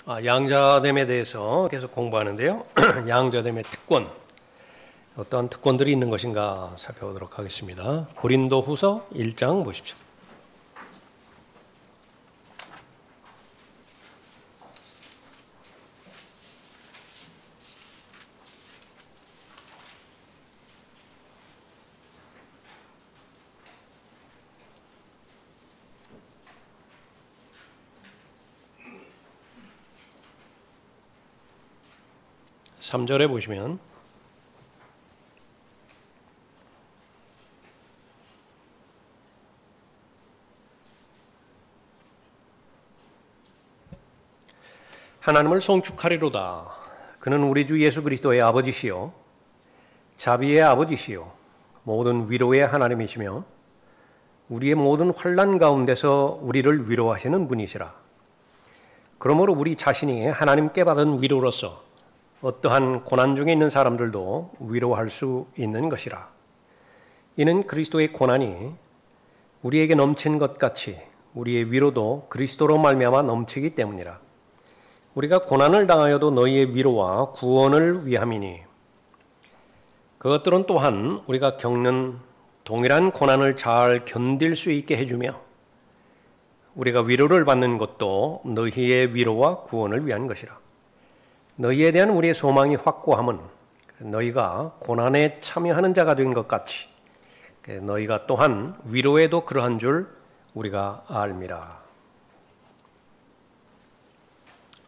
양자됨에 대해서 계속 공부하는데요. 양자됨의 특권, 어떠한 특권들이 있는 것인가 살펴보도록 하겠습니다. 고린도후서 1장 보십시오. 삼절에 보시면 하나님을 송축하리로다. 그는 우리 주 예수 그리스도의 아버지시요 자비의 아버지시요 모든 위로의 하나님이시며 우리의 모든 환난 가운데서 우리를 위로하시는 분이시라. 그러므로 우리 자신이 하나님께 받은 위로로서 어떠한 고난 중에 있는 사람들도 위로할 수 있는 것이라. 이는 그리스도의 고난이 우리에게 넘친 것 같이 우리의 위로도 그리스도로 말미암아 넘치기 때문이라. 우리가 고난을 당하여도 너희의 위로와 구원을 위함이니 그것들은 또한 우리가 겪는 동일한 고난을 잘 견딜 수 있게 해주며 우리가 위로를 받는 것도 너희의 위로와 구원을 위한 것이라. 너희에 대한 우리의 소망이 확고함은 너희가 고난에 참여하는 자가 된 것 같이 너희가 또한 위로에도 그러한 줄 우리가 알미라.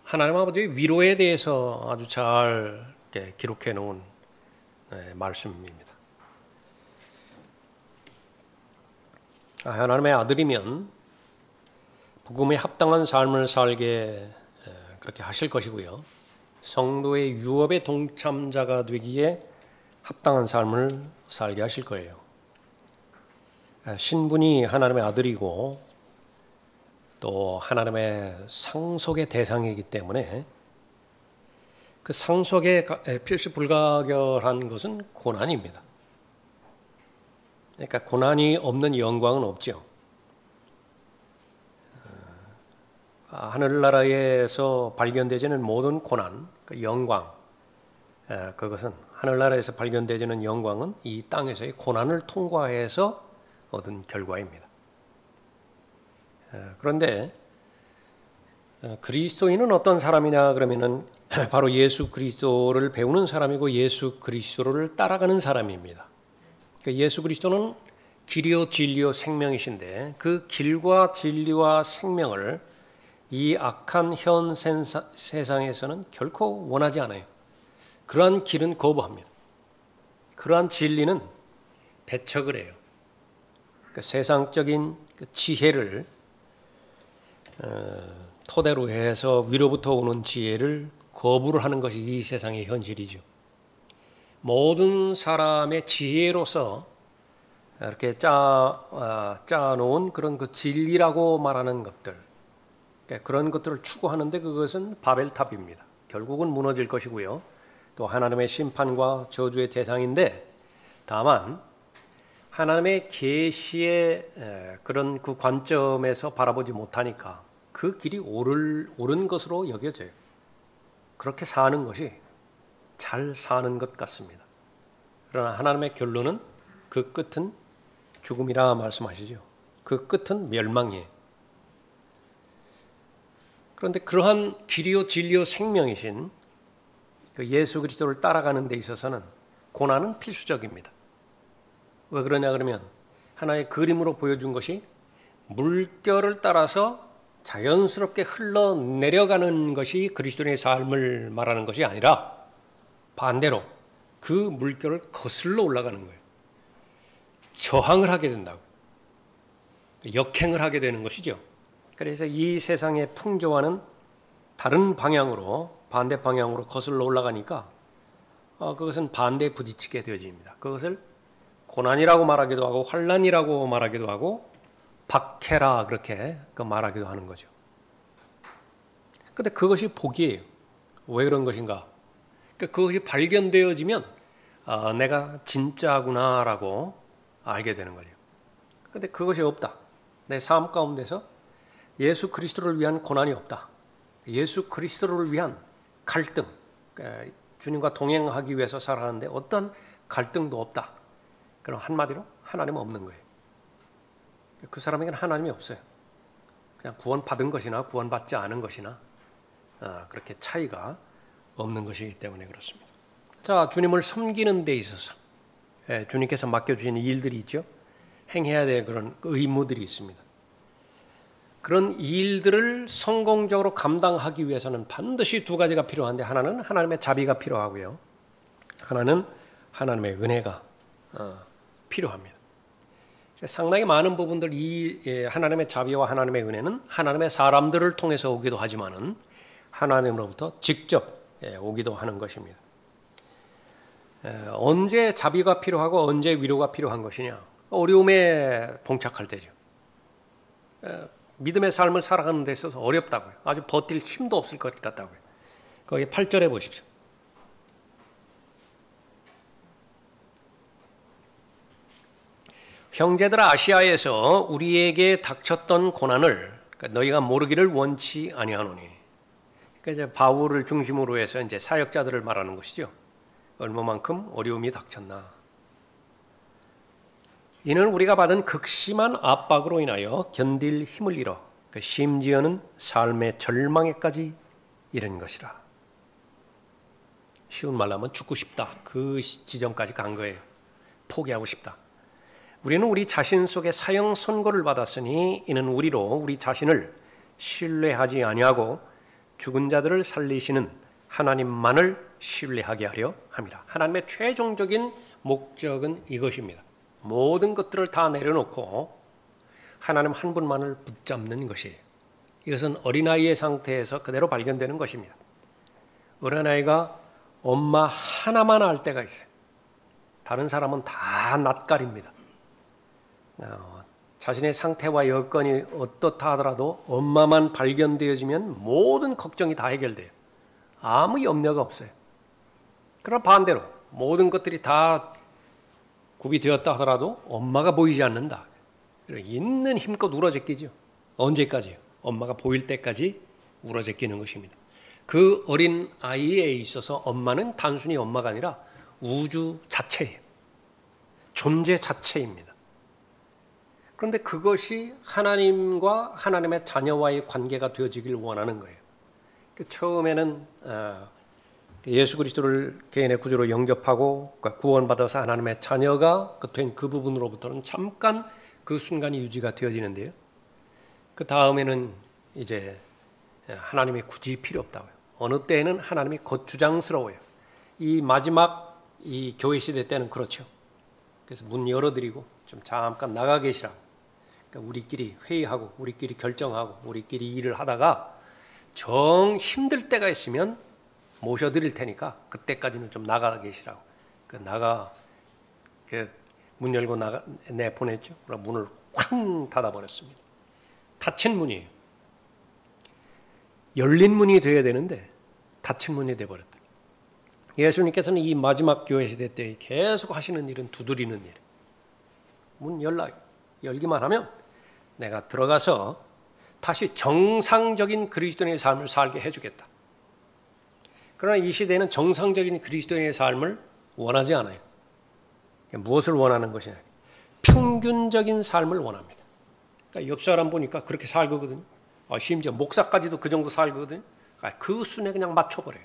하나님 아버지의 위로에 대해서 아주 잘 기록해 놓은 말씀입니다. 하나님의 아들이면 복음에 합당한 삶을 살게 그렇게 하실 것이고요. 성도의 유업의 동참자가 되기에 합당한 삶을 살게 하실 거예요. 신분이 하나님의 아들이고 또 하나님의 상속의 대상이기 때문에 그 상속에 필수 불가결한 것은 고난입니다. 그러니까 고난이 없는 영광은 없죠. 하늘나라에서 발견되지는 모든 고난, 그 영광, 그것은 하늘나라에서 발견되지는 영광은 이 땅에서의 고난을 통과해서 얻은 결과입니다. 그런데 그리스도인은 어떤 사람이냐 그러면은 바로 예수 그리스도를 배우는 사람이고 예수 그리스도를 따라가는 사람입니다. 그러니까 예수 그리스도는 길이요 진리요 생명이신데 그 길과 진리와 생명을 이 악한 현 세상에서는 결코 원하지 않아요. 그러한 길은 거부합니다. 그러한 진리는 배척을 해요. 그러니까 세상적인 지혜를 토대로 해서 위로부터 오는 지혜를 거부를 하는 것이 이 세상의 현실이죠. 모든 사람의 지혜로서 이렇게 짜놓은 그런 그 진리라고 말하는 것들, 그런 것들을 추구하는데 그것은 바벨탑입니다. 결국은 무너질 것이고요. 또 하나님의 심판과 저주의 대상인데 다만 하나님의 계시의 그런 그 관점에서 바라보지 못하니까 그 길이 옳은 것으로 여겨져요. 그렇게 사는 것이 잘 사는 것 같습니다. 그러나 하나님의 결론은 그 끝은 죽음이라 말씀하시죠. 그 끝은 멸망이에요. 그런데 그러한 길이요 진리요 생명이신 그 예수 그리스도를 따라가는 데 있어서는 고난은 필수적입니다. 왜 그러냐 그러면 하나의 그림으로 보여준 것이 물결을 따라서 자연스럽게 흘러내려가는 것이 그리스도인의 삶을 말하는 것이 아니라 반대로 그 물결을 거슬러 올라가는 거예요. 저항을 하게 된다고. 역행을 하게 되는 것이죠. 그래서 이 세상의 풍조와는 다른 방향으로 반대 방향으로 거슬러 올라가니까 그것은 반대에 부딪히게 되어집니다. 그것을 고난이라고 말하기도 하고 환난이라고 말하기도 하고 박해라 그렇게 말하기도 하는 거죠. 그런데 그것이 복이에요. 왜 그런 것인가? 그것이 발견되어지면 내가 진짜구나라고 알게 되는 거죠. 그런데 그것이 없다. 내 삶 가운데서 예수 그리스도를 위한 고난이 없다. 예수 그리스도를 위한 갈등, 주님과 동행하기 위해서 살아가는데 어떤 갈등도 없다. 그럼 한마디로 하나님은 없는 거예요. 그 사람에게는 하나님이 없어요. 그냥 구원받은 것이나 구원받지 않은 것이나 그렇게 차이가 없는 것이기 때문에 그렇습니다. 자, 주님을 섬기는 데 있어서 주님께서 맡겨주신 일들이 있죠. 행해야 될 그런 의무들이 있습니다. 그런 일들을 성공적으로 감당하기 위해서는 반드시 두 가지가 필요한데, 하나는 하나님의 자비가 필요하고요, 하나는 하나님의 은혜가 필요합니다. 상당히 많은 부분들, 이 하나님의 자비와 하나님의 은혜는 하나님의 사람들을 통해서 오기도 하지만은 하나님으로부터 직접 오기도 하는 것입니다. 언제 자비가 필요하고 언제 위로가 필요한 것이냐? 어려움에 봉착할 때죠. 믿음의 삶을 살아가는 데 있어서 어렵다고요. 아주 버틸 힘도 없을 것 같다고요. 거기 8절에 보십시오. 형제들아, 아시아에서 우리에게 닥쳤던 고난을 너희가 모르기를 원치 아니하노니. 그러니까 이제 바울을 중심으로 해서 이제 사역자들을 말하는 것이죠. 얼마만큼 어려움이 닥쳤나. 이는 우리가 받은 극심한 압박으로 인하여 견딜 힘을 잃어 심지어는 삶의 절망에까지 이른 것이라. 쉬운 말로 하면 죽고 싶다. 그 지점까지 간 거예요. 포기하고 싶다. 우리는 우리 자신 속에 사형 선고를 받았으니 이는 우리로 우리 자신을 신뢰하지 아니하고 죽은 자들을 살리시는 하나님만을 신뢰하게 하려 함이라. 하나님의 최종적인 목적은 이것입니다. 모든 것들을 다 내려놓고 하나님 한 분만을 붙잡는 것이에요. 이것은 어린아이의 상태에서 그대로 발견되는 것입니다. 어린아이가 엄마 하나만 알 때가 있어요. 다른 사람은 다 낯가립니다. 자신의 상태와 여건이 어떻다 하더라도 엄마만 발견되어지면 모든 걱정이 다 해결돼요. 아무 염려가 없어요. 그러나 반대로 모든 것들이 다 구비되었다 하더라도 엄마가 보이지 않는다. 있는 힘껏 울어제끼죠. 언제까지요? 엄마가 보일 때까지 울어제끼는 것입니다. 그 어린 아이에 있어서 엄마는 단순히 엄마가 아니라 우주 자체예요. 존재 자체입니다. 그런데 그것이 하나님과 하나님의 자녀와의 관계가 되어지길 원하는 거예요. 처음에는 예수 그리스도를 개인의 구주로 영접하고 구원받아서 하나님의 자녀가 된 그 부분으로부터는 잠깐 그 순간이 유지가 되어지는데요. 그 다음에는 이제 하나님이 굳이 필요 없다고요. 어느 때에는 하나님이 거추장스러워요. 이 마지막 이 교회 시대 때는 그렇죠. 그래서 문 열어드리고 좀 잠깐 나가 계시라고. 그러니까 우리끼리 회의하고 우리끼리 결정하고 우리끼리 일을 하다가 정 힘들 때가 있으면 모셔드릴 테니까 그때까지는 좀 나가 계시라고. 문 열고 내보냈죠. 그럼 문을 쾅 닫아버렸습니다. 닫힌 문이에요. 열린 문이 되어야 되는데 닫힌 문이 되어버렸다. 예수님께서는 이 마지막 교회 시대 때 계속 하시는 일은 두드리는 일. 문 열기만 하면 내가 들어가서 다시 정상적인 그리스도인의 삶을 살게 해주겠다. 그러나 이 시대는 정상적인 그리스도인의 삶을 원하지 않아요. 무엇을 원하는 것이냐? 평균적인 삶을 원합니다. 그러니까 옆 사람 보니까 그렇게 살거든요. 심지어 목사까지도 그 정도 살거든요. 그 순에 그냥 맞춰버려요.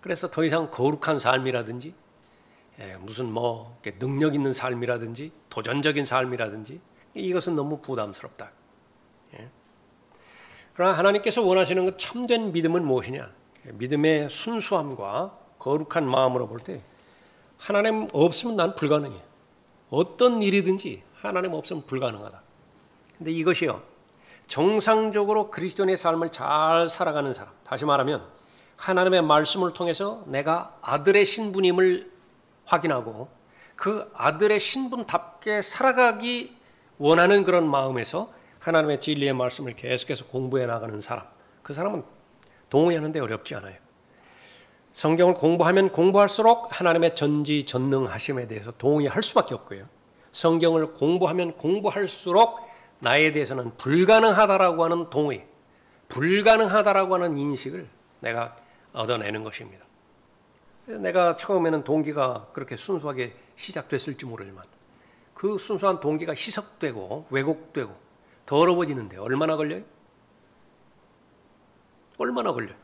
그래서 더 이상 거룩한 삶이라든지 무슨 능력 있는 삶이라든지 도전적인 삶이라든지 이것은 너무 부담스럽다. 그러나 하나님께서 원하시는 그 참된 믿음은 무엇이냐? 믿음의 순수함과 거룩한 마음으로 볼 때 하나님 없으면 난 불가능해. 어떤 일이든지 하나님 없으면 불가능하다. 근데 이것이요, 정상적으로 그리스도인의 삶을 잘 살아가는 사람, 다시 말하면 하나님의 말씀을 통해서 내가 아들의 신분임을 확인하고 그 아들의 신분답게 살아가기 원하는 그런 마음에서 하나님의 진리의 말씀을 계속해서 공부해 나가는 사람, 그 사람은 동의하는데 어렵지 않아요. 성경을 공부하면 공부할수록 하나님의 전지전능하심에 대해서 동의할 수밖에 없고요. 성경을 공부하면 공부할수록 나에 대해서는 불가능하다라고 하는 동의, 불가능하다라고 하는 인식을 내가 얻어내는 것입니다. 내가 처음에는 동기가 그렇게 순수하게 시작됐을지 모르지만 그 순수한 동기가 희석되고 왜곡되고 더러워지는데 얼마나 걸려요? 얼마나 걸려요?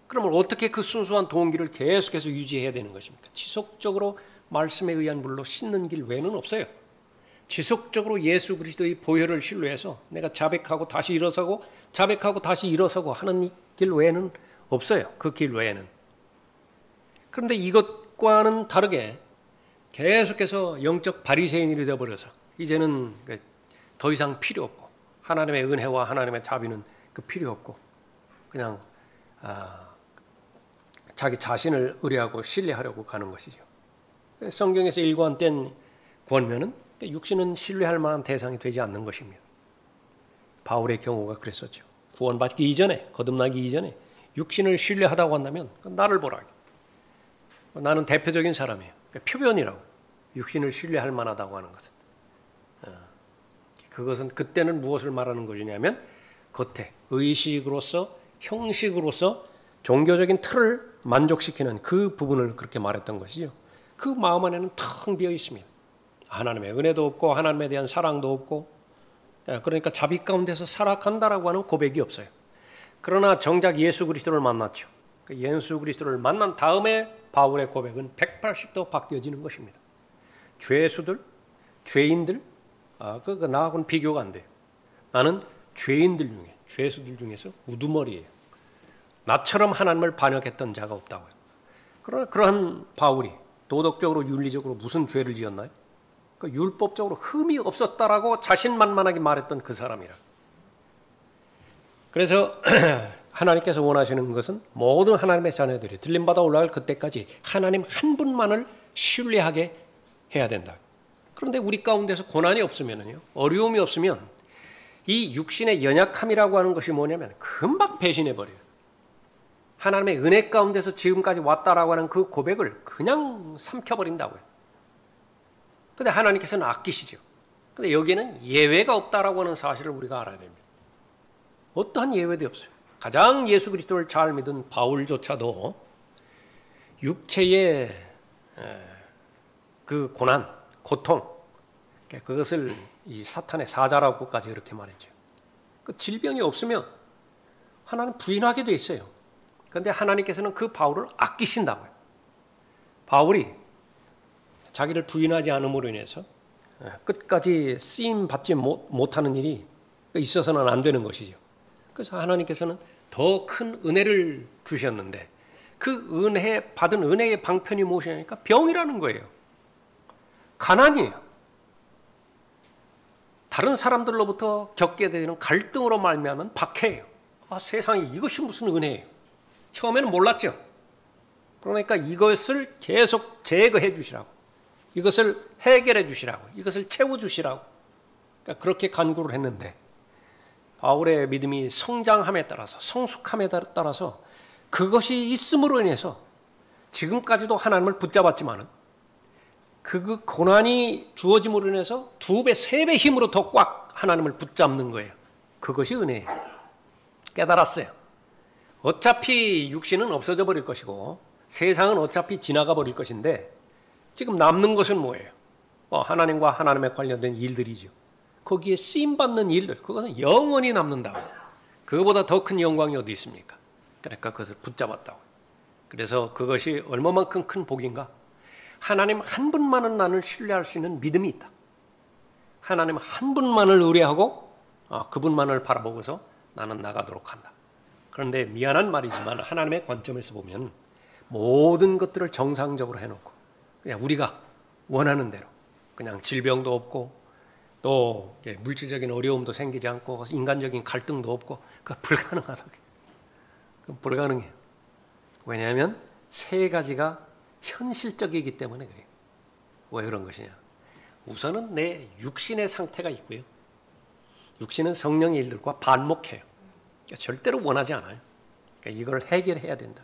그러면 어떻게 그 순수한 동기를 계속해서 유지해야 되는 것입니까? 지속적으로 말씀에 의한 물로 씻는 길 외에는 없어요. 지속적으로 예수 그리스도의 보혈을 신뢰해서 내가 자백하고 다시 일어서고 자백하고 다시 일어서고 하는 길 외에는 없어요. 그 길 외에는. 그런데 이것과는 다르게 계속해서 영적 바리새인이 되어버려서 이제는 더 이상 필요 없고 하나님의 은혜와 하나님의 자비는 그 필요 없고 그냥 자기 자신을 의뢰하고 신뢰하려고 가는 것이죠. 성경에서 일관된 권면은 육신은 신뢰할 만한 대상이 되지 않는 것입니다. 바울의 경우가 그랬었죠. 구원받기 이전에, 거듭나기 이전에 육신을 신뢰하다고 한다면 나를 보라. 나는 대표적인 사람이에요. 표변이라고. 육신을 신뢰할 만하다고 하는 것은. 그것은 그때는 무엇을 말하는 것이냐면 겉에 의식으로서 형식으로서 종교적인 틀을 만족시키는 그 부분을 그렇게 말했던 것이죠. 그 마음 안에는 텅 비어 있습니다. 하나님의 은혜도 없고 하나님에 대한 사랑도 없고 그러니까 자비 가운데서 살아간다라고 하는 고백이 없어요. 그러나 정작 예수 그리스도를 만났죠. 예수 그리스도를 만난 다음에 바울의 고백은 180도 바뀌어지는 것입니다. 죄수들, 죄인들, 나하고는 비교가 안 돼요. 나는 죄인들 중에, 죄수들 중에서 우두머리예요. 나처럼 하나님을 반역했던 자가 없다고요. 그러나 그러한 바울이 도덕적으로 윤리적으로 무슨 죄를 지었나요? 율법적으로 흠이 없었다라고 자신만만하게 말했던 그 사람이라. 그래서 하나님께서 원하시는 것은 모든 하나님의 자녀들이 들림받아 올라갈 그때까지 하나님 한 분만을 신뢰하게 해야 된다. 그런데 우리 가운데서 고난이 없으면요, 어려움이 없으면 이 육신의 연약함이라고 하는 것이 뭐냐면 금방 배신해버려요. 하나님의 은혜 가운데서 지금까지 왔다라고 하는 그 고백을 그냥 삼켜버린다고요. 근데 하나님께서는 아끼시죠. 근데 여기에는 예외가 없다라고 하는 사실을 우리가 알아야 됩니다. 어떠한 예외도 없어요. 가장 예수 그리스도를 잘 믿은 바울조차도 육체의 그 고난, 고통, 그것을 이 사탄의 사자라고까지 이렇게 말했죠. 그 질병이 없으면 하나님 부인하게 돼 있어요. 그런데 하나님께서는 그 바울을 아끼신다고요. 바울이 자기를 부인하지 않음으로 인해서 끝까지 쓰임 받지 못하는 일이 있어서는 안 되는 것이죠. 그래서 하나님께서는 더 큰 은혜를 주셨는데 그 은혜 받은 은혜의 방편이 무엇이냐니까 병이라는 거예요. 가난이에요. 다른 사람들로부터 겪게 되는 갈등으로 말미암은 박해예요. 세상에 이것이 무슨 은혜예요. 처음에는 몰랐죠. 그러니까 이것을 계속 제거해 주시라고, 이것을 해결해 주시라고, 이것을 채워 주시라고, 그러니까 그렇게 간구를 했는데 바울의 믿음이 성장함에 따라서, 성숙함에 따라서 그것이 있음으로 인해서 지금까지도 하나님을 붙잡았지만 그 고난이 주어짐으로 인해서 2배, 3배 힘으로 더 꽉 하나님을 붙잡는 거예요. 그것이 은혜예요. 깨달았어요. 어차피 육신은 없어져 버릴 것이고 세상은 어차피 지나가 버릴 것인데 지금 남는 것은 뭐예요? 하나님과 하나님에 관련된 일들이죠. 거기에 쓰임받는 일들, 그것은 영원히 남는다고. 그거보다 더 큰 영광이 어디 있습니까? 그러니까 그것을 붙잡았다고. 그래서 그것이 얼마만큼 큰 복인가? 하나님 한 분만은 나는 신뢰할 수 있는 믿음이 있다. 하나님 한 분만을 의뢰하고 그분만을 바라보고서 나는 나가도록 한다. 그런데 미안한 말이지만 하나님의 관점에서 보면 모든 것들을 정상적으로 해놓고 그냥 우리가 원하는 대로 그냥 질병도 없고 또 물질적인 어려움도 생기지 않고 인간적인 갈등도 없고 그거 불가능하다. 그건 불가능해요. 왜냐하면 세 가지가 현실적이기 때문에 그래요. 왜 그런 것이냐? 우선은 내 육신의 상태가 있고요. 육신은 성령의 일들과 반목해요. 그러니까 절대로 원하지 않아요. 그러니까 이걸 해결해야 된다.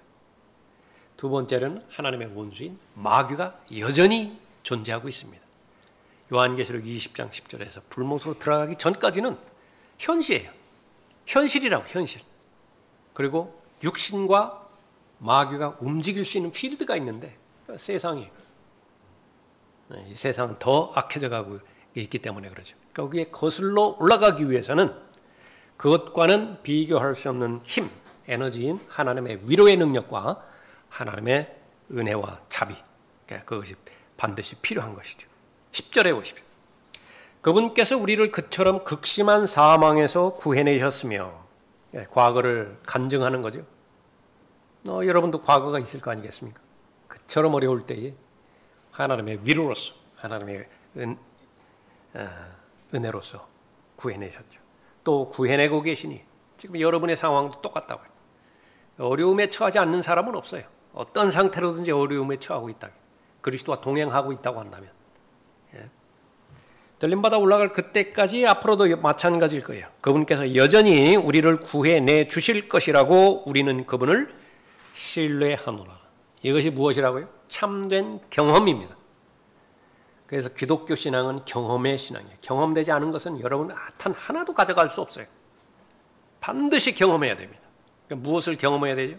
두 번째는 하나님의 원수인 마귀가 여전히 존재하고 있습니다. 요한계시록 20장 10절에서 불못으로 들어가기 전까지는 현시예요. 현실이라고, 현실. 그리고 육신과 마귀가 움직일 수 있는 필드가 있는데 세상이, 이 세상은 더 악해져 가고 있기 때문에 그러죠. 거기에 거슬러 올라가기 위해서는 그것과는 비교할 수 없는 힘, 에너지인 하나님의 위로의 능력과 하나님의 은혜와 자비, 그것이 반드시 필요한 것이죠. 10절에 보십시오. 그분께서 우리를 그처럼 극심한 사망에서 구해내셨으며, 과거를 간증하는 거죠. 여러분도 과거가 있을 거 아니겠습니까? 그처럼 어려울 때에 하나님의 위로로서, 하나님의 은혜로서 구해내셨죠. 또 구해내고 계시니 지금 여러분의 상황도 똑같다고요. 어려움에 처하지 않는 사람은 없어요. 어떤 상태로든지 어려움에 처하고 있다. 그리스도와 동행하고 있다고 한다면. 들림받아 올라갈 그때까지 앞으로도 마찬가지일 거예요. 그분께서 여전히 우리를 구해내 주실 것이라고 우리는 그분을 신뢰하노라. 이것이 무엇이라고요? 참된 경험입니다. 그래서 기독교 신앙은 경험의 신앙이에요. 경험되지 않은 것은 여러분 단 하나도 가져갈 수 없어요. 반드시 경험해야 됩니다. 그러니까 무엇을 경험해야 되죠?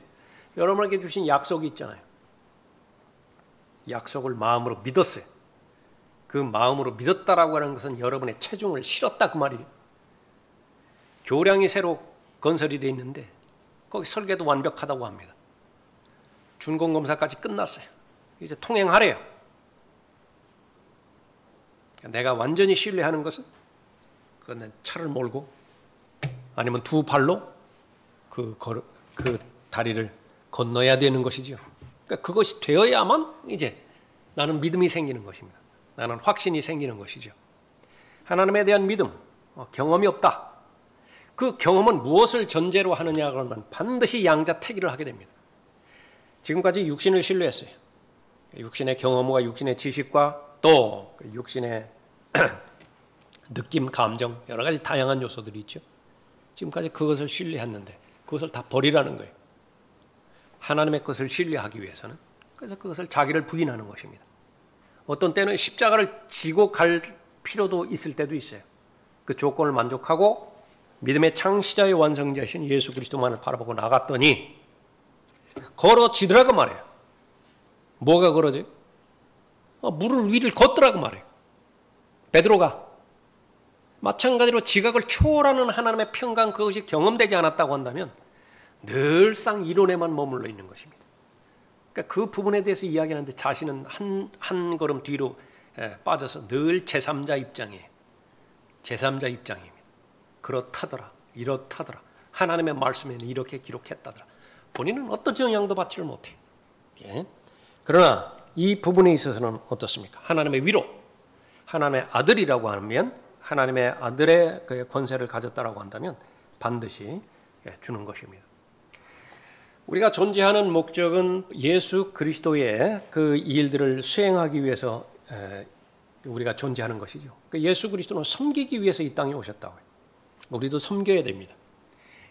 여러분에게 주신 약속이 있잖아요. 약속을 마음으로 믿었어요. 그 마음으로 믿었다라고 하는 것은 여러분의 체중을 실었다 그 말이에요. 교량이 새로 건설이 되어 있는데 거기 설계도 완벽하다고 합니다. 준공검사까지 끝났어요. 이제 통행하래요. 내가 완전히 신뢰하는 것은 그건 차를 몰고 아니면 두 발로 그 다리를 건너야 되는 것이죠. 그러니까 그것이 되어야만 이제 나는 믿음이 생기는 것입니다. 나는 확신이 생기는 것이죠. 하나님에 대한 믿음, 경험이 없다. 그 경험은 무엇을 전제로 하느냐 그러면 반드시 양자택일을 하게 됩니다. 지금까지 육신을 신뢰했어요. 육신의 경험과 육신의 지식과 또 육신의 느낌, 감정, 여러 가지 다양한 요소들이 있죠. 지금까지 그것을 신뢰했는데 그것을 다 버리라는 거예요. 하나님의 것을 신뢰하기 위해서는. 그래서 그것을 자기를 부인하는 것입니다. 어떤 때는 십자가를 지고 갈 필요도 있을 때도 있어요. 그 조건을 만족하고 믿음의 창시자의 완성자이신 예수 그리스도만을 바라보고 나갔더니 걸어지더라고 말해요. 뭐가 걸어져요? 물을 위를 걷더라고 말해요. 베드로가 마찬가지로 지각을 초월하는 하나님의 평강, 그것이 경험되지 않았다고 한다면 늘상 이론에만 머물러 있는 것입니다. 그러니까 그 부분에 대해서 이야기하는데 자신은 한 걸음 뒤로 빠져서 늘 제3자 입장이에요. 제3자 입장입니다. 그렇다더라, 이렇다더라, 하나님의 말씀에는 이렇게 기록했다더라. 본인은 어떤 영향도 받지를 못해요. 그러나 이 부분에 있어서는 어떻습니까? 하나님의 위로, 하나님의 아들이라고 하면, 하나님의 아들의 그 권세를 가졌다라고 한다면 반드시 주는 것입니다. 우리가 존재하는 목적은 예수 그리스도의 그 일들을 수행하기 위해서 우리가 존재하는 것이죠. 예수 그리스도는 섬기기 위해서 이 땅에 오셨다고요. 우리도 섬겨야 됩니다.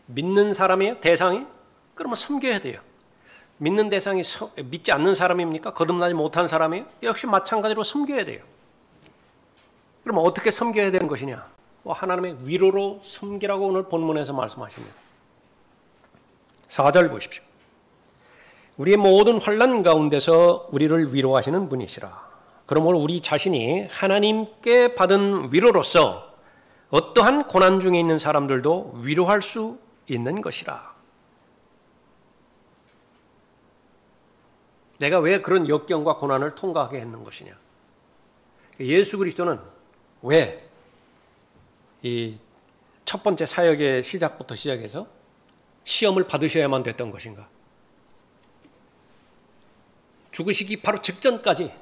믿는 사람이에요? 대상이? 그러면 섬겨야 돼요. 믿는 대상이 믿지 않는 사람입니까? 거듭나지 못한 사람이에요? 역시 마찬가지로 섬겨야 돼요. 그럼 어떻게 섬겨야 되는 것이냐? 하나님의 위로로 섬기라고 오늘 본문에서 말씀하십니다. 4절 보십시오. 우리의 모든 환난 가운데서 우리를 위로하시는 분이시라. 그러므로 우리 자신이 하나님께 받은 위로로서 어떠한 고난 중에 있는 사람들도 위로할 수 있는 것이라. 내가 왜 그런 역경과 고난을 통과하게 했는 것이냐? 예수 그리스도는 왜 이 첫 번째 사역의 시작부터 시작해서 시험을 받으셔야만 됐던 것인가? 죽으시기 바로 직전까지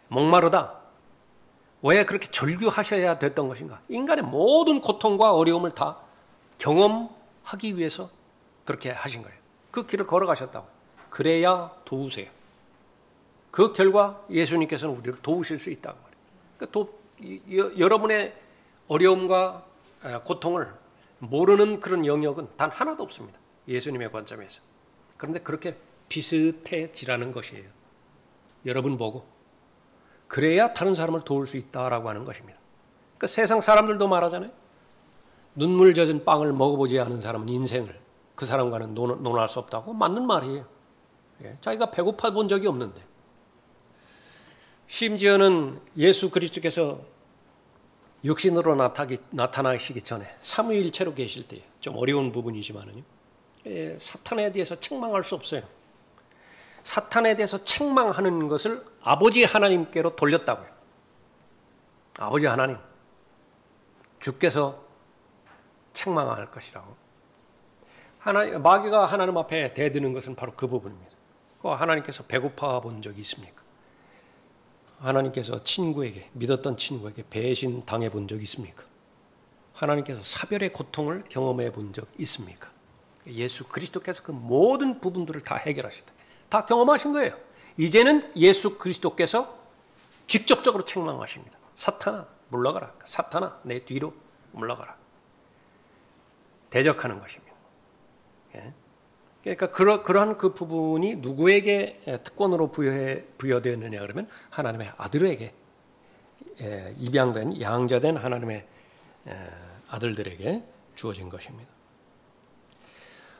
목마르다. 왜 그렇게 절규하셔야 됐던 것인가? 인간의 모든 고통과 어려움을 다 경험하기 위해서 그렇게 하신 거예요. 그 길을 걸어가셨다고. 그래야 도우세요. 그 결과 예수님께서는 우리를 도우실 수 있다는 거예요. 그러니까 여러분의 어려움과 고통을 모르는 그런 영역은 단 하나도 없습니다. 예수님의 관점에서. 그런데 그렇게 비슷해지라는 것이에요. 여러분 보고. 그래야 다른 사람을 도울 수 있다라고 하는 것입니다. 그러니까 세상 사람들도 말하잖아요. 눈물 젖은 빵을 먹어보지 않은 사람은 인생을 그 사람과는 논할 수 없다고 맞는 말이에요. 자기가 배고파 본 적이 없는데, 심지어는 예수 그리스도께서 육신으로 나타나시기 전에 삼위일체로 계실 때 좀 어려운 부분이지만은요, 사탄에 대해서 책망할 수 없어요. 사탄에 대해서 책망하는 것을 아버지 하나님께로 돌렸다고요. 아버지 하나님, 주께서 책망할 것이라고. 마귀가 하나님 앞에 대드는 것은 바로 그 부분입니다. 하나님께서 배고파 본 적이 있습니까? 하나님께서 믿었던 친구에게 배신 당해 본 적이 있습니까? 하나님께서 사별의 고통을 경험해 본 적 있습니까? 예수 그리스도께서 그 모든 부분들을 다 해결하시다. 다 경험하신 거예요. 이제는 예수 그리스도께서 직접적으로 책망하십니다. 사탄아, 물러가라. 사탄아, 내 뒤로 물러가라. 대적하는 것입니다. 그러니까 그러한 그 부분이 누구에게 특권으로 부여되었느냐 그러면 하나님의 아들에게, 입양된 양자된 하나님의 아들들에게 주어진 것입니다.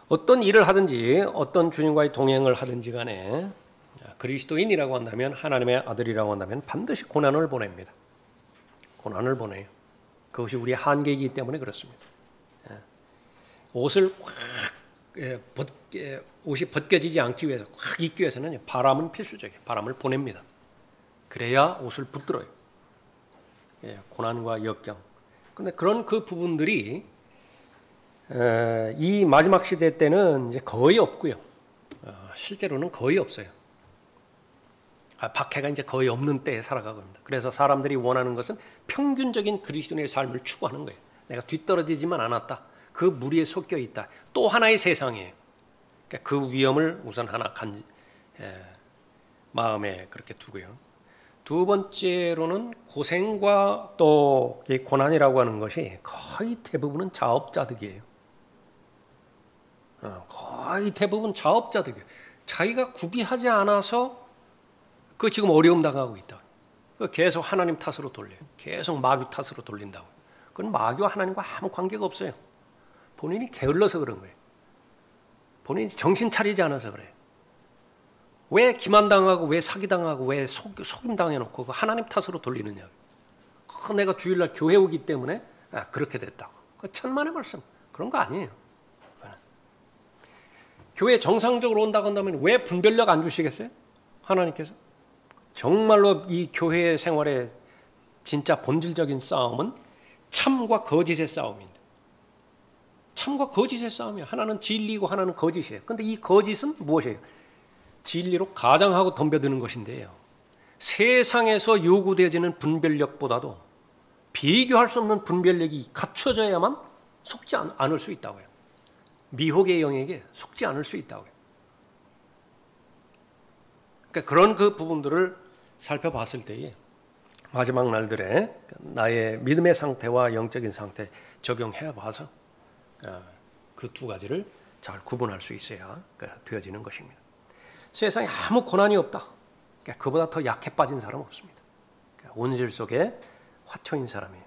어떤 일을 하든지 어떤 주님과의 동행을 하든지 간에 그리스도인이라고 한다면, 하나님의 아들이라고 한다면 반드시 고난을 보냅니다. 고난을 보내요. 그것이 우리의 한계이기 때문에 그렇습니다. 옷이 벗겨지지 않기 위해서, 확 입기 위해서는 바람은 필수적이에요. 바람을 보냅니다. 그래야 옷을 붙들어요. 고난과 역경. 그런데 그런 그 부분들이 이 마지막 시대 때는 이제 거의 없고요. 실제로는 거의 없어요. 박해가 이제 거의 없는 때에 살아가고 있습니다. 그래서 사람들이 원하는 것은 평균적인 그리스도인의 삶을 추구하는 거예요. 내가 뒤떨어지지만 않았다. 그 무리에 섞여 있다. 또 하나의 세상이에요. 그러니까 그 위험을 우선 하나 마음에 그렇게 두고요. 두 번째로는 고생과 또 고난이라고 하는 것이 거의 대부분은 자업자득이에요. 거의 대부분 자업자득이에요. 자기가 구비하지 않아서 그 지금 어려움 당하고 있다. 계속 하나님 탓으로 돌려요. 계속 마귀 탓으로 돌린다고. 그건 마귀와 하나님과 아무 관계가 없어요. 본인이 게을러서 그런 거예요. 본인이 정신 차리지 않아서 그래요. 왜 기만당하고 왜 사기당하고 왜 속임당해놓고 하나님 탓으로 돌리느냐. 내가 주일날 교회 오기 때문에 그렇게 됐다고. 천만의 말씀. 그런 거 아니에요. 교회 정상적으로 온다고 한다면 왜 분별력 안 주시겠어요? 하나님께서. 정말로 이 교회 생활의 진짜 본질적인 싸움은 참과 거짓의 싸움인데, 참과 거짓의 싸움이에요. 하나는 진리고 하나는 거짓이에요. 그런데 이 거짓은 무엇이에요? 진리로 가장하고 덤벼드는 것인데요. 세상에서 요구되어지는 분별력보다도 비교할 수 없는 분별력이 갖춰져야만 속지 않을 수 있다고요. 미혹의 영에게 속지 않을 수 있다고요. 그러니까 그런 그 부분들을 살펴봤을 때에 마지막 날들에 나의 믿음의 상태와 영적인 상태 적용해 봐서 그 두 가지를 잘 구분할 수 있어야 되어지는 것입니다. 세상에 아무 고난이 없다. 그보다 더 약해 빠진 사람 없습니다. 온실 속에 화초인 사람이에요.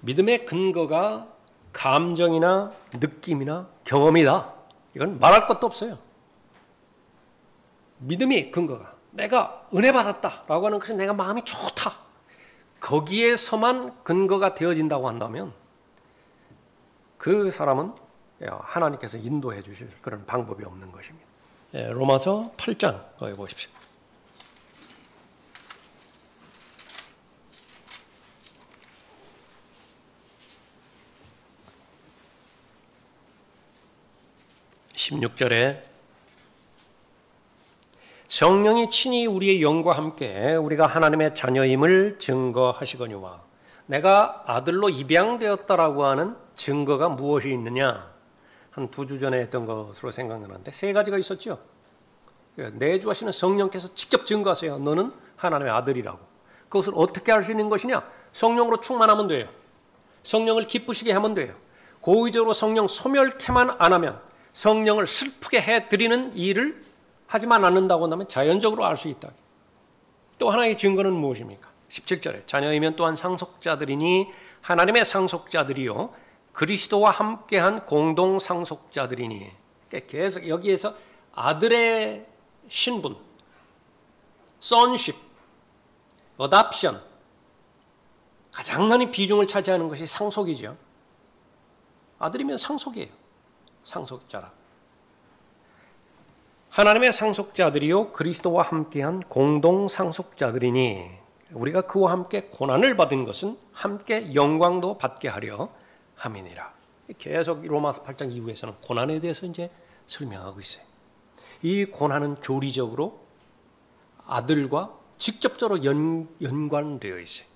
믿음의 근거가 감정이나 느낌이나 경험이다. 이건 말할 것도 없어요. 믿음이 근거가, 내가 은혜 받았다라고 하는 것은 내가 마음이 좋다. 거기에서만 근거가 되어진다고 한다면 그 사람은 하나님께서 인도해 주실 그런 방법이 없는 것입니다. 로마서 8장 거기 보십시오. (16절에) 성령이 친히 우리의 영과 함께 우리가 하나님의 자녀임을 증거하시거니와. 내가 아들로 입양되었다라고 하는 증거가 무엇이 있느냐? 한 2주 전에 했던 것으로 생각나는데 3가지가 있었죠. 내주하시는 성령께서 직접 증거하세요. 너는 하나님의 아들이라고. 그것을 어떻게 할 수 있는 것이냐? 성령으로 충만하면 돼요. 성령을 기쁘시게 하면 돼요. 고의적으로 성령 소멸케만 안 하면, 성령을 슬프게 해드리는 일을 하지만 않는다고 한다면 자연적으로 알 수 있다. 또 하나의 증거는 무엇입니까? 17절에 자녀이면 또한 상속자들이니 하나님의 상속자들이요 그리스도와 함께한 공동 상속자들이니. 계속 여기에서 아들의 신분, sonship, adoption, 가장 많은 비중을 차지하는 것이 상속이죠. 아들이면 상속이에요. 상속자라. 하나님의 상속자들이요 그리스도와 함께한 공동 상속자들이니 우리가 그와 함께 고난을 받은 것은 함께 영광도 받게 하려 함이니라. 계속 로마서 8장 이후에서는 고난에 대해서 이제 설명하고 있어요. 이 고난은 교리적으로 아들과 직접적으로 연관되어 있어요.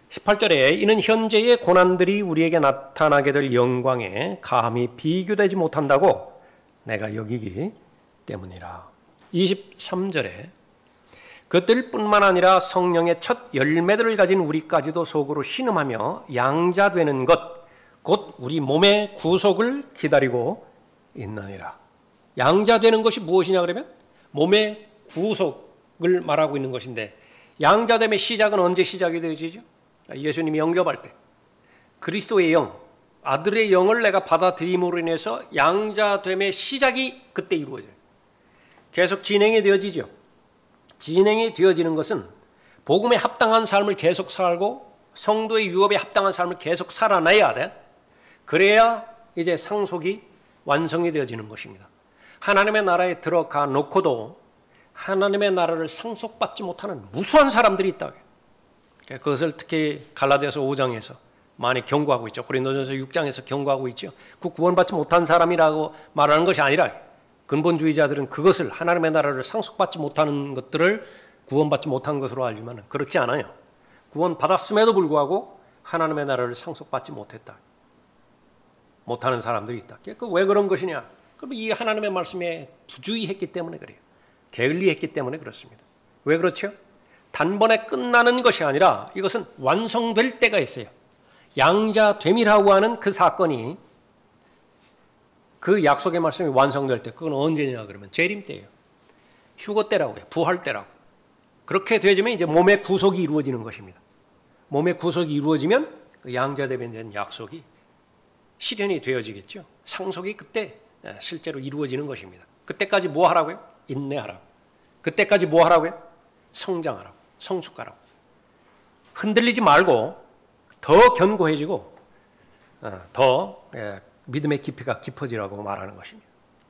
18절에 이는 현재의 고난들이 우리에게 나타나게 될 영광에 감히 비교되지 못한다고 내가 여기기 때문이라. 23절에 그들뿐만 아니라 성령의 첫 열매들을 가진 우리까지도 속으로 신음하며 양자되는 것 곧 우리 몸의 구속을 기다리고 있느니라. 양자되는 것이 무엇이냐 그러면 몸의 구속을 말하고 있는 것인데 양자됨의 시작은 언제 시작이 되어지죠? 예수님이 영접할 때 그리스도의 영, 아들의 영을 내가 받아들임으로 인해서 양자됨의 시작이 그때 이루어져요. 계속 진행이 되어지죠. 진행이 되어지는 것은 복음에 합당한 삶을 계속 살고 성도의 유업에 합당한 삶을 계속 살아내야 돼. 그래야 이제 상속이 완성이 되어지는 것입니다. 하나님의 나라에 들어가 놓고도 하나님의 나라를 상속받지 못하는 무수한 사람들이 있다. 그것을 특히 갈라디아서 5장에서 많이 경고하고 있죠. 고린도전서 6장에서 경고하고 있죠. 그 구원받지 못한 사람이라고 말하는 것이 아니라 근본주의자들은 그것을 하나님의 나라를 상속받지 못하는 것들을 구원받지 못한 것으로 알지만 그렇지 않아요. 구원받았음에도 불구하고 하나님의 나라를 상속받지 못하는 사람들이 있다. 왜 그런 것이냐? 그럼 이 하나님의 말씀에 부주의했기 때문에 그래요. 게을리했기 때문에 그렇습니다. 왜 그렇죠? 단번에 끝나는 것이 아니라 이것은 완성될 때가 있어요. 양자됨이라고 하는 그 사건이 그 약속의 말씀이 완성될 때 그건 언제냐 그러면 재림 때예요. 휴거 때라고 해요. 부활 때라고. 그렇게 되어지면 이제 몸의 구속이 이루어지는 것입니다. 몸의 구속이 이루어지면 그 양자됨에 대한 약속이 실현이 되어지겠죠. 상속이 그때 실제로 이루어지는 것입니다. 그때까지 뭐 하라고요? 인내하라고. 그때까지 뭐 하라고요? 성장하라고. 성숙하라고. 흔들리지 말고 더 견고해지고 더 믿음의 깊이가 깊어지라고 말하는 것입니다.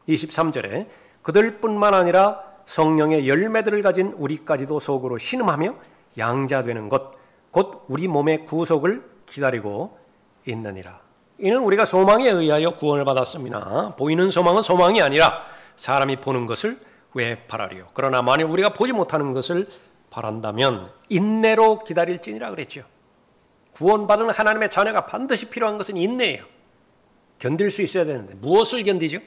23절에 그들뿐만 아니라 성령의 열매들을 가진 우리까지도 속으로 신음하며 양자되는 것 곧 우리 몸의 구속을 기다리고 있느니라. 이는 우리가 소망에 의하여 구원을 받았습니다. 보이는 소망은 소망이 아니라 사람이 보는 것을 왜 바라리요? 그러나 만일 우리가 보지 못하는 것을 바란다면 인내로 기다릴지니라 그랬죠. 구원받은 하나님의 자녀가 반드시 필요한 것은 인내예요. 견딜 수 있어야 되는데 무엇을 견디죠?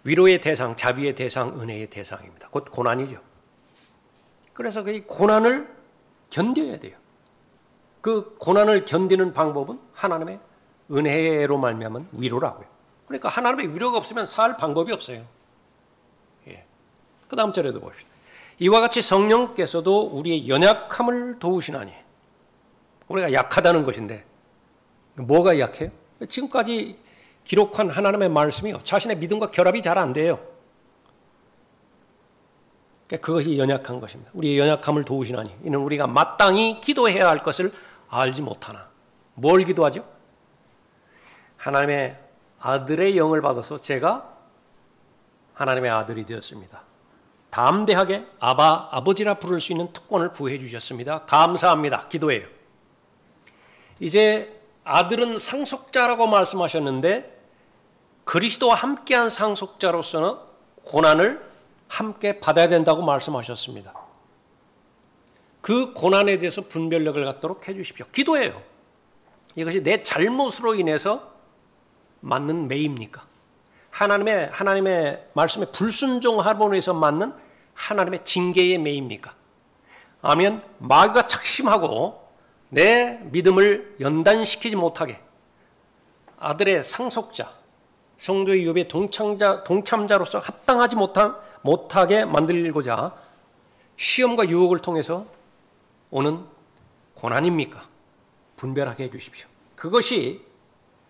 위로의 대상, 자비의 대상, 은혜의 대상입니다. 곧 고난이죠. 그래서 그 고난을 견뎌야 돼요. 그 고난을 견디는 방법은 하나님의 은혜로 말미암은 위로라고요. 그러니까 하나님의 위로가 없으면 살 방법이 없어요. 예. 그 다음 절에도 봅시다. 이와 같이 성령께서도 우리의 연약함을 도우시나니. 우리가 약하다는 것인데 뭐가 약해요? 지금까지 기록한 하나님의 말씀이요. 자신의 믿음과 결합이 잘 안 돼요. 그것이 연약한 것입니다. 우리의 연약함을 도우시나니 이는 우리가 마땅히 기도해야 할 것을 알지 못하나. 뭘 기도하죠? 하나님의 아들의 영을 받아서 제가 하나님의 아들이 되었습니다. 담대하게 아버지라 부를 수 있는 특권을 부여해 주셨습니다. 감사합니다. 기도해요. 이제 아들은 상속자라고 말씀하셨는데 그리스도와 함께한 상속자로서는 고난을 함께 받아야 된다고 말씀하셨습니다. 그 고난에 대해서 분별력을 갖도록 해 주십시오. 기도해요. 이것이 내 잘못으로 인해서 맞는 매입니까? 하나님의 말씀에 불순종함으로 해서 맞는 하나님의 징계의 매입니까? 아니면 마귀가 착심하고 내 믿음을 연단시키지 못하게 아들의 상속자, 성도의 유업의 동참자로서 합당하지 못하게 만들고자 시험과 유혹을 통해서 오는 고난입니까? 분별하게 해주십시오. 그것이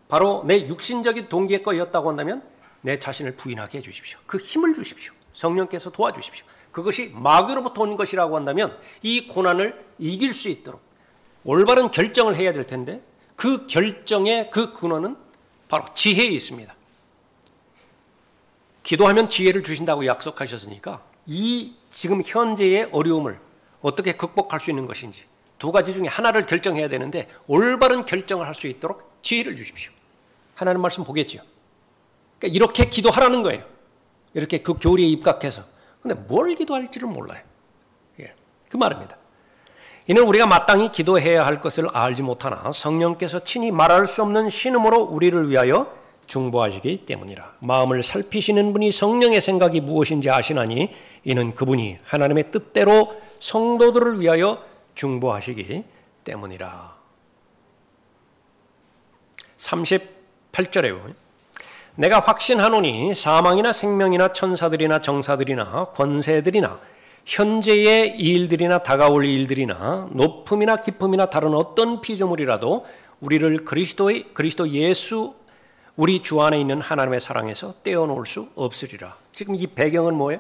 바로 내 육신적인 동기의 거였다고 한다면 내 자신을 부인하게 해주십시오. 그 힘을 주십시오. 성령께서 도와주십시오. 그것이 마귀로부터 온 것이라고 한다면 이 고난을 이길 수 있도록 올바른 결정을 해야 될 텐데 그 결정의 그 근원은 바로 지혜에 있습니다. 기도하면 지혜를 주신다고 약속하셨으니까 이 지금 현재의 어려움을 어떻게 극복할 수 있는 것인지 두 가지 중에 하나를 결정해야 되는데 올바른 결정을 할 수 있도록 지혜를 주십시오. 하나님 말씀 보겠죠. 그러니까 이렇게 기도하라는 거예요. 이렇게 그 교리에 입각해서. 근데 뭘 기도할지를 몰라요. 예, 그 말입니다. 이는 우리가 마땅히 기도해야 할 것을 알지 못하나 성령께서 친히 말할 수 없는 신음으로 우리를 위하여 중보하시기 때문이라. 마음을 살피시는 분이 성령의 생각이 무엇인지 아시나니 이는 그분이 하나님의 뜻대로 성도들을 위하여 중보하시기 때문이라. 38절에요. 내가 확신하노니 사망이나 생명이나 천사들이나 정사들이나 권세들이나 현재의 일들이나 다가올 일들이나 높음이나 깊음이나 다른 어떤 피조물이라도 우리를 그리스도 예수 우리 주 안에 있는 하나님의 사랑에서 떼어놓을 수 없으리라. 지금 이 배경은 뭐예요?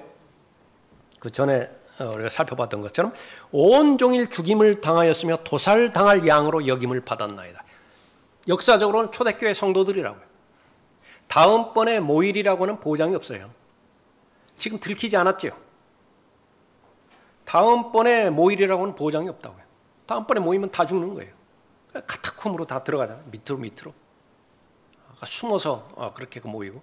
그 전에 우리가 살펴봤던 것처럼 온종일 죽임을 당하였으며 도살당할 양으로 여김을 받았나이다. 역사적으로는 초대교회 성도들이라고요. 다음번에 모일이라고 하는 보장이 없어요. 지금 들키지 않았죠? 다음번에 모일이라고 하는 보장이 없다고요. 다음번에 모이면 다 죽는 거예요. 카타콤으로 다 들어가잖아요. 밑으로. 숨어서 그렇게 모이고.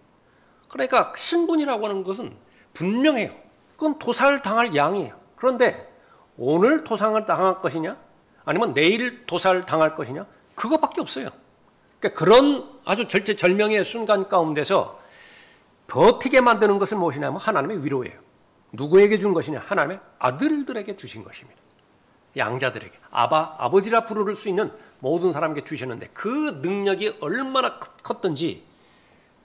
그러니까 신분이라고 하는 것은 분명해요. 그건 도살당할 양이에요. 그런데 오늘 도살을 당할 것이냐? 아니면 내일 도살당할 것이냐? 그거밖에 없어요. 그러니까 그런 아주 절체절명의 순간 가운데서 버티게 만드는 것은 무엇이냐면 하나님의 위로예요. 누구에게 준 것이냐? 하나님의 아들들에게 주신 것입니다. 양자들에게 아버지라 부를 수 있는 모든 사람에게 주셨는데 그 능력이 얼마나 컸던지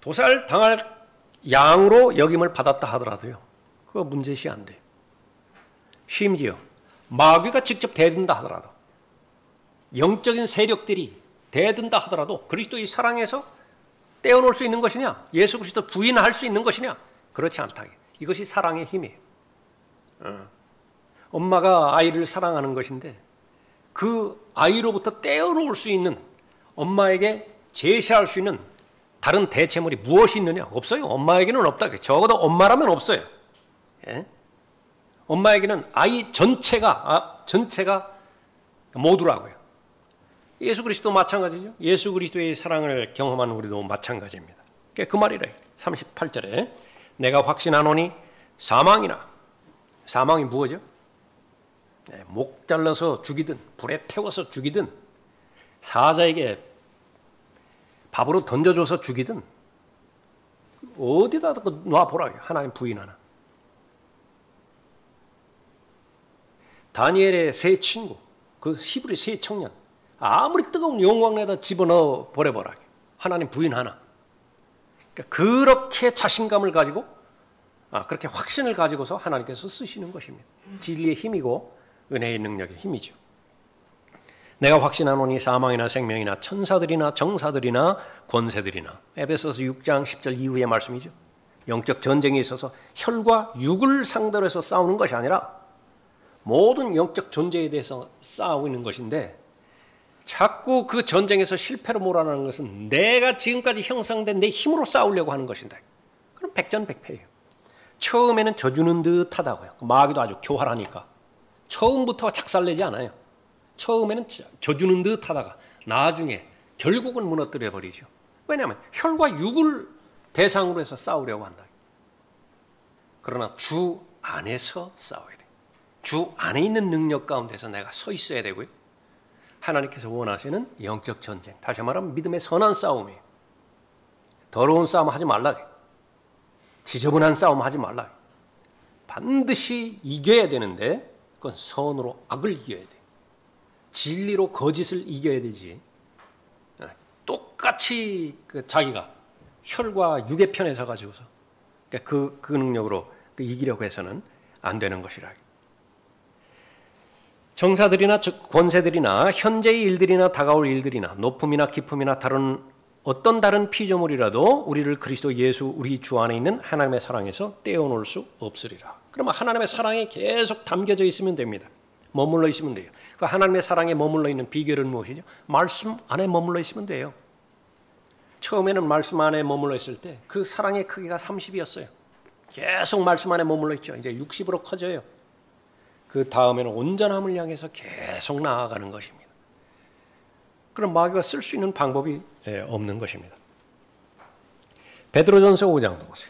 도살당할 양으로 여김을 받았다 하더라도요. 그거 문제시 안 돼요. 심지어 마귀가 직접 대든다 하더라도 영적인 세력들이 대든다 하더라도 그리스도의 사랑에서 떼어놓을 수 있는 것이냐? 예수 그리스도 부인할 수 있는 것이냐? 그렇지 않다. 이것이 사랑의 힘이에요. 엄마가 아이를 사랑하는 것인데 그 아이로부터 떼어놓을 수 있는 엄마에게 제시할 수 있는 다른 대체물이 무엇이 있느냐? 없어요. 엄마에게는 없다. 적어도 엄마라면 없어요. 예? 엄마에게는 아이 전체가 모두라고요. 예수 그리스도 마찬가지죠. 예수 그리스도의 사랑을 경험한 우리도 마찬가지입니다. 그 말이래. 38절에 내가 확신하노니 사망이 무엇이죠? 목 잘라서 죽이든 불에 태워서 죽이든 사자에게 밥으로 던져줘서 죽이든 어디다 놔보라. 하나님 부인하나. 다니엘의 세 친구, 그 히브리 세 청년 아무리 뜨거운 용광에다 집어넣어 버려보라. 하나님 부인하나. 그러니까 그렇게 자신감을 가지고 그렇게 확신을 가지고서 하나님께서 쓰시는 것입니다. 진리의 힘이고 은혜의 능력의 힘이죠. 내가 확신하노니 사망이나 생명이나 천사들이나 정사들이나 권세들이나 에베소서 6장 10절 이후의 말씀이죠. 영적 전쟁에 있어서 혈과 육을 상대로 해서 싸우는 것이 아니라 모든 영적 존재에 대해서 싸우고 있는 것인데 자꾸 그 전쟁에서 실패로 몰아나는 것은 내가 지금까지 형성된 내 힘으로 싸우려고 하는 것인데 그럼 백전백패예요. 처음에는 져주는 듯 하다고요. 마귀도 아주 교활하니까 처음부터 작살내지 않아요. 처음에는 져주는 듯 하다가 나중에 결국은 무너뜨려 버리죠. 왜냐하면 혈과 육을 대상으로 해서 싸우려고 한다. 그러나 주 안에서 싸워야 돼요. 주 안에 있는 능력 가운데서 내가 서 있어야 되고요. 하나님께서 원하시는 영적 전쟁, 다시 말하면 믿음의 선한 싸움이에요. 더러운 싸움 하지 말라. 지저분한 싸움 하지 말라. 반드시 이겨야 되는데 그건 선으로 악을 이겨야 돼요. 진리로 거짓을 이겨야 되지. 똑같이 자기가 혈과 육의 편에 서가지고서 그 능력으로 이기려고 해서는 안 되는 것이라. 정사들이나 권세들이나 현재의 일들이나 다가올 일들이나 높음이나 기품이나 어떤 다른 피조물이라도 우리를 그리스도 예수 우리 주 안에 있는 하나님의 사랑에서 떼어놓을 수 없으리라. 그러면 하나님의 사랑에 계속 담겨져 있으면 됩니다. 머물러 있으면 돼요. 그 하나님의 사랑에 머물러 있는 비결은 무엇이죠? 말씀 안에 머물러 있으면 돼요. 처음에는 말씀 안에 머물러 있을 때 그 사랑의 크기가 30이었어요. 계속 말씀 안에 머물러 있죠. 이제 60으로 커져요. 그 다음에는 온전함을 향해서 계속 나아가는 것입니다. 그럼 마귀가 쓸 수 있는 방법이 없는 것입니다. 베드로전서 5장 보세요.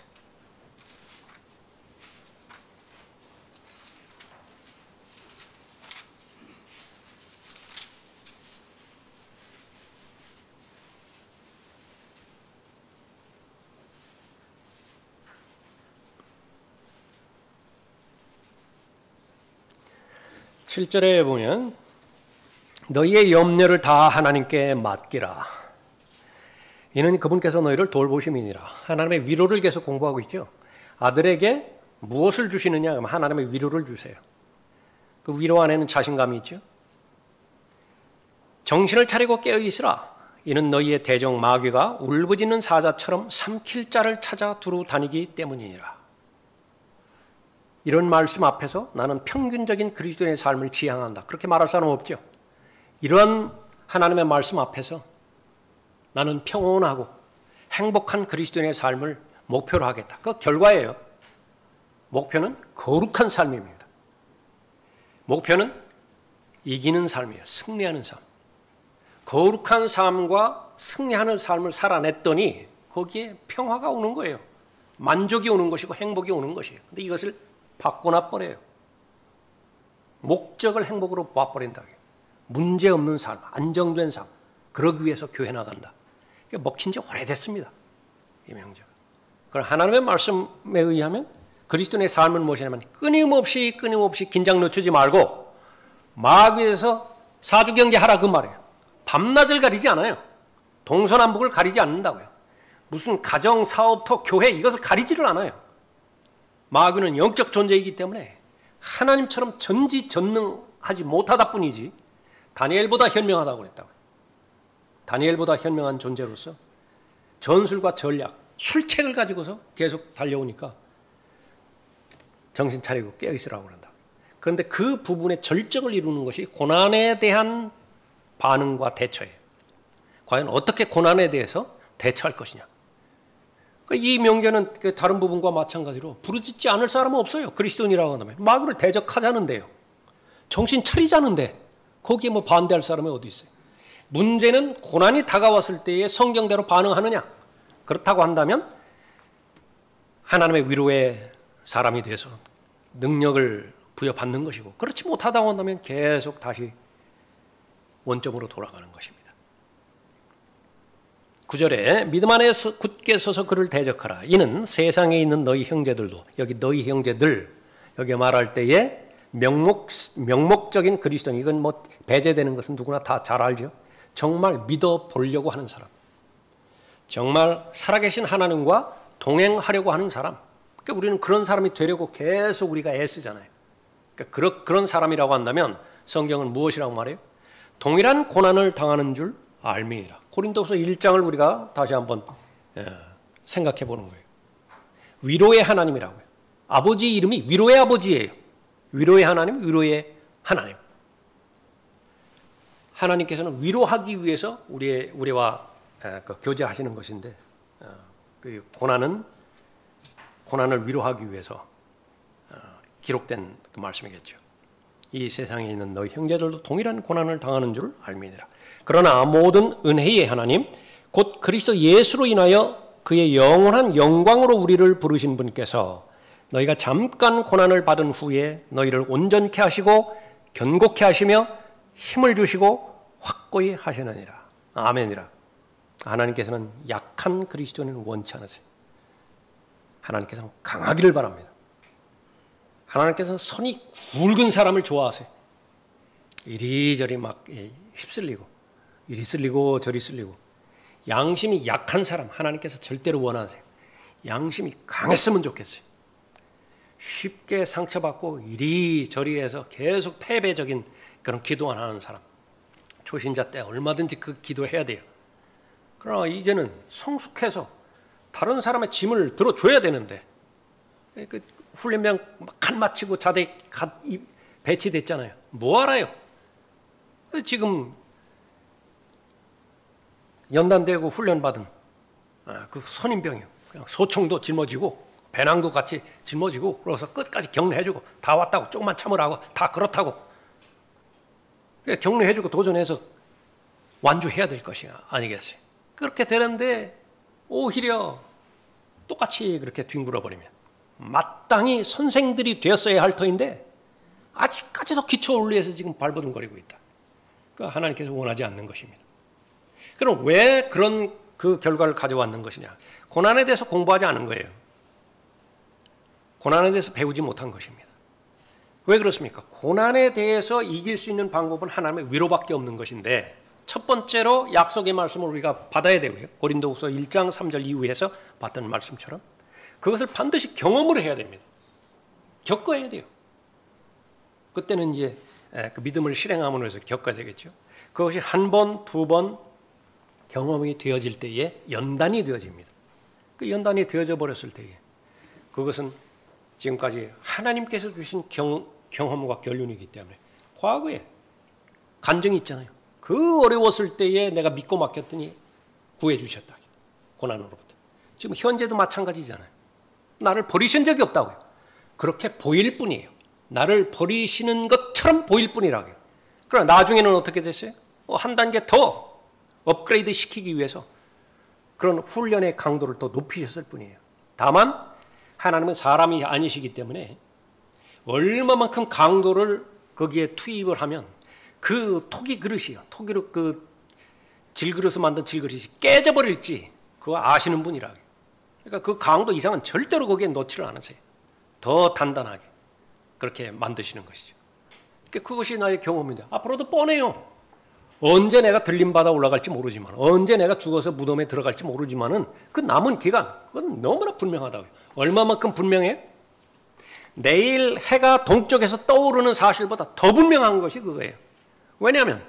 칠 절에 보면 너희의 염려를 다 하나님께 맡기라. 이는 그분께서 너희를 돌보심이니라. 하나님의 위로를 계속 공부하고 있죠. 아들에게 무엇을 주시느냐? 그러면 하나님의 위로를 주세요. 그 위로 안에는 자신감이 있죠. 정신을 차리고 깨어 있으라. 이는 너희의 대적 마귀가 울부짖는 사자처럼 삼킬 자를 찾아 두루 다니기 때문이니라. 이런 말씀 앞에서 나는 평균적인 그리스도인의 삶을 지향한다. 그렇게 말할 사람 없죠. 이런 하나님의 말씀 앞에서 나는 평온하고 행복한 그리스도인의 삶을 목표로 하겠다. 그 결과예요. 목표는 거룩한 삶입니다. 목표는 이기는 삶이에요. 승리하는 삶. 거룩한 삶과 승리하는 삶을 살아냈더니 거기에 평화가 오는 거예요. 만족이 오는 것이고 행복이 오는 것이에요. 근데 이것을 바꿔놔 버려요. 목적을 행복으로 봐버린다. 문제없는 삶, 안정된 삶. 그러기 위해서 교회 나간다. 먹힌 지 오래됐습니다. 이 명제가. 그럼 하나님의 말씀에 의하면 그리스도인의 삶은 무엇이냐면 끊임없이 긴장 늦추지 말고 마귀에서 사주경계하라 그 말이에요. 밤낮을 가리지 않아요. 동서남북을 가리지 않는다고요. 무슨 가정, 사업터, 교회 이것을 가리지를 않아요. 마귀는 영적 존재이기 때문에 하나님처럼 전지전능하지 못하다 뿐이지 다니엘보다 현명하다고 그랬다고요. 다니엘보다 현명한 존재로서 전술과 전략, 술책을 가지고서 계속 달려오니까 정신 차리고 깨어있으라고 그런다. 그런데 그 부분의 절정을 이루는 것이 고난에 대한 반응과 대처예요. 과연 어떻게 고난에 대해서 대처할 것이냐. 이 명제는 다른 부분과 마찬가지로 부르짖지 않을 사람은 없어요. 그리스도인이라고 한다면. 마귀를 대적하자는데요. 정신 차리자는데 거기에 뭐 반대할 사람이 어디 있어요. 문제는 고난이 다가왔을 때에 성경대로 반응하느냐. 그렇다고 한다면 하나님의 위로의 사람이 돼서 능력을 부여받는 것이고 그렇지 못하다고 한다면 계속 다시 원점으로 돌아가는 것입니다. 9절에 믿음 안에 굳게 서서 그를 대적하라. 이는 세상에 있는 너희 형제들도 여기 너희 형제들 여기 말할 때에 명목적인 그리스도인 이건 뭐 배제되는 것은 누구나 다 잘 알죠. 정말 믿어 보려고 하는 사람. 정말 살아계신 하나님과 동행하려고 하는 사람. 그러니까 우리는 그런 사람이 되려고 계속 우리가 애쓰잖아요. 그러니까 그런 사람이라고 한다면 성경은 무엇이라고 말해요? 동일한 고난을 당하는 줄 알미니라. 고린도후서 1장을 우리가 다시 한번 생각해 보는 거예요. 위로의 하나님이라고요. 아버지 이름이 위로의 아버지예요. 위로의 하나님, 위로의 하나님. 하나님께서는 위로하기 위해서 우리와 교제하시는 것인데 그 고난을 위로하기 위해서 기록된 그 말씀이겠죠. 이 세상에 있는 너희 형제들도 동일한 고난을 당하는 줄 알미니라. 그러나 모든 은혜의 하나님 곧 그리스도 예수로 인하여 그의 영원한 영광으로 우리를 부르신 분께서 너희가 잠깐 고난을 받은 후에 너희를 온전케 하시고 견고케 하시며 힘을 주시고 확고히 하시느니라. 아멘이라. 하나님께서는 약한 그리스도인은 원치 않으세요. 하나님께서는 강하기를 바랍니다. 하나님께서는 선이 굵은 사람을 좋아하세요. 이리저리 막 휩쓸리고 이리 쓸리고 저리 쓸리고 양심이 약한 사람 하나님께서 절대로 원하세요. 양심이 강했으면 좋겠어요. 쉽게 상처받고 이리저리 해서 계속 패배적인 그런 기도 안 하는 사람, 초신자 때 얼마든지 그 기도해야 돼요. 그러나 이제는 성숙해서 다른 사람의 짐을 들어줘야 되는데, 그 훈련병 칸 마치고 자대 배치됐잖아요. 뭐 알아요? 지금 연단되고 훈련받은 그 선임병이요. 그냥 소총도 짊어지고 배낭도 같이 짊어지고 그래서 끝까지 격려해주고 다 왔다고 조금만 참으라고 다 그렇다고 격려해주고 도전해서 완주해야 될 것이 아니겠어요. 그렇게 되는데 오히려 똑같이 그렇게 뒹굴어버리면 마땅히 선생들이 되었어야 할 터인데 아직까지도 기초 원리에서 지금 발버둥거리고 있다. 그 하나님께서 원하지 않는 것입니다. 그럼 왜 그런 그 결과를 가져왔는 것이냐? 고난에 대해서 공부하지 않은 거예요. 고난에 대해서 배우지 못한 것입니다. 왜 그렇습니까? 고난에 대해서 이길 수 있는 방법은 하나님의 위로밖에 없는 것인데, 첫 번째로 약속의 말씀을 우리가 받아야 되고요. 고린도후서 1장 3절 이후에서 봤던 말씀처럼 그것을 반드시 경험을 해야 됩니다. 겪어야 돼요. 그때는 이제 그 믿음을 실행함으로 해서 겪어야 되겠죠. 그것이 한 번, 두 번 경험이 되어질 때에 연단이 되어집니다. 그 연단이 되어져 버렸을 때에 그것은 지금까지 하나님께서 주신 경험과 결론이기 때문에 과거에 간증이 있잖아요. 그 어려웠을 때에 내가 믿고 맡겼더니 구해주셨다. 고난으로부터. 지금 현재도 마찬가지잖아요. 나를 버리신 적이 없다고요. 그렇게 보일 뿐이에요. 나를 버리시는 것처럼 보일 뿐이라고요. 그러나 나중에는 어떻게 됐어요? 한 단계 더 업그레이드 시키기 위해서 그런 훈련의 강도를 더 높이셨을 뿐이에요. 다만 하나님은 사람이 아니시기 때문에 얼마만큼 강도를 거기에 투입을 하면 그 토기 그릇이요. 토기로 그 질그릇을 만든 질그릇이 깨져버릴지 그거 아시는 분이라. 그러니까 그 강도 이상은 절대로 거기에 놓지를 않으세요. 더 단단하게 그렇게 만드시는 것이죠. 그러니까 그것이 나의 경험입니다. 앞으로도 뻔해요. 언제 내가 들림받아 올라갈지 모르지만, 언제 내가 죽어서 무덤에 들어갈지 모르지만은 그 남은 기간, 그건 너무나 분명하다고요. 얼마만큼 분명해요? 내일 해가 동쪽에서 떠오르는 사실보다 더 분명한 것이 그거예요. 왜냐하면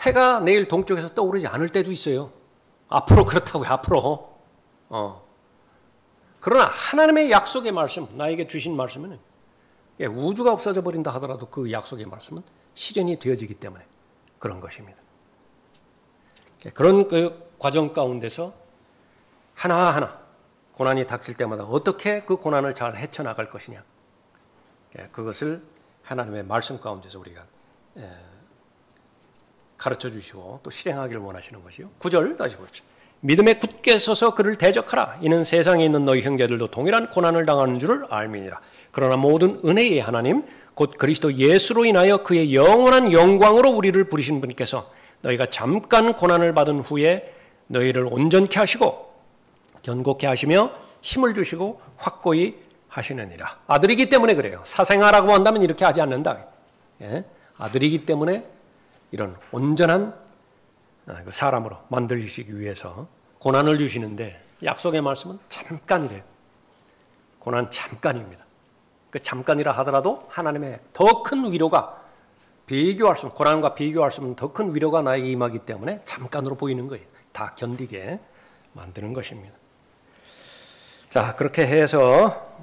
해가 내일 동쪽에서 떠오르지 않을 때도 있어요. 앞으로 그렇다고요. 앞으로. 그러나 하나님의 약속의 말씀, 나에게 주신 말씀은 우주가 없어져 버린다 하더라도 그 약속의 말씀은 실현이 되어지기 때문에 그런 것입니다. 그런 그 과정 가운데서 하나하나 고난이 닥칠 때마다 어떻게 그 고난을 잘 헤쳐나갈 것이냐, 그것을 하나님의 말씀 가운데서 우리가 가르쳐 주시고 또 실행하기를 원하시는 것이요. 9절 다시 보죠. 믿음에 굳게 서서 그를 대적하라. 이는 세상에 있는 너희 형제들도 동일한 고난을 당하는 줄을 알미니라. 그러나 모든 은혜의 하나님 곧 그리스도 예수로 인하여 그의 영원한 영광으로 우리를 부르신 분께서 너희가 잠깐 고난을 받은 후에 너희를 온전케 하시고 견고케 하시며 힘을 주시고 확고히 하시느니라. 아들이기 때문에 그래요. 사생아라고 한다면 이렇게 하지 않는다. 아들이기 때문에 이런 온전한 사람으로 만들시기 위해서 고난을 주시는데, 약속의 말씀은 잠깐이래요. 고난 잠깐입니다. 그 잠깐이라 하더라도 하나님의 더 큰 위로가 비교할 수 없는, 고난과 비교할 수 없는 더 큰 위로가 나에게 임하기 때문에 잠깐으로 보이는 거예요. 다 견디게 만드는 것입니다. 자, 그렇게 해서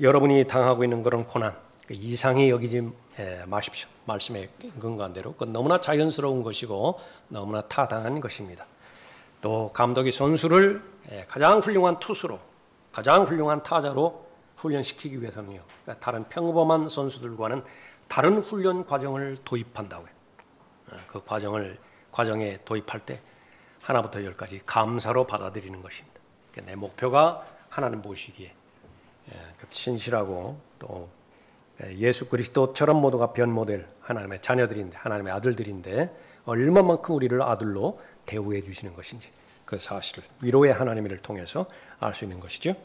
여러분이 당하고 있는 그런 고난 이상히 여기지 마십시오. 말씀에 근거한 대로 그건 너무나 자연스러운 것이고 너무나 타당한 것입니다. 또 감독이 선수를 가장 훌륭한 투수로, 가장 훌륭한 타자로 훈련시키기 위해서는요, 다른 평범한 선수들과는 다른 훈련 과정을 도입한다고요. 그 과정에 도입할 때 하나부터 열까지 감사로 받아들이는 것입니다. 내 목표가 하나님 보시기에 신실하고 또 예수 그리스도처럼 모두가 변모될 하나님의 자녀들인데, 하나님의 아들들인데 얼마만큼 우리를 아들로 대우해 주시는 것인지 그 사실을 위로의 하나님을 통해서 알 수 있는 것이죠.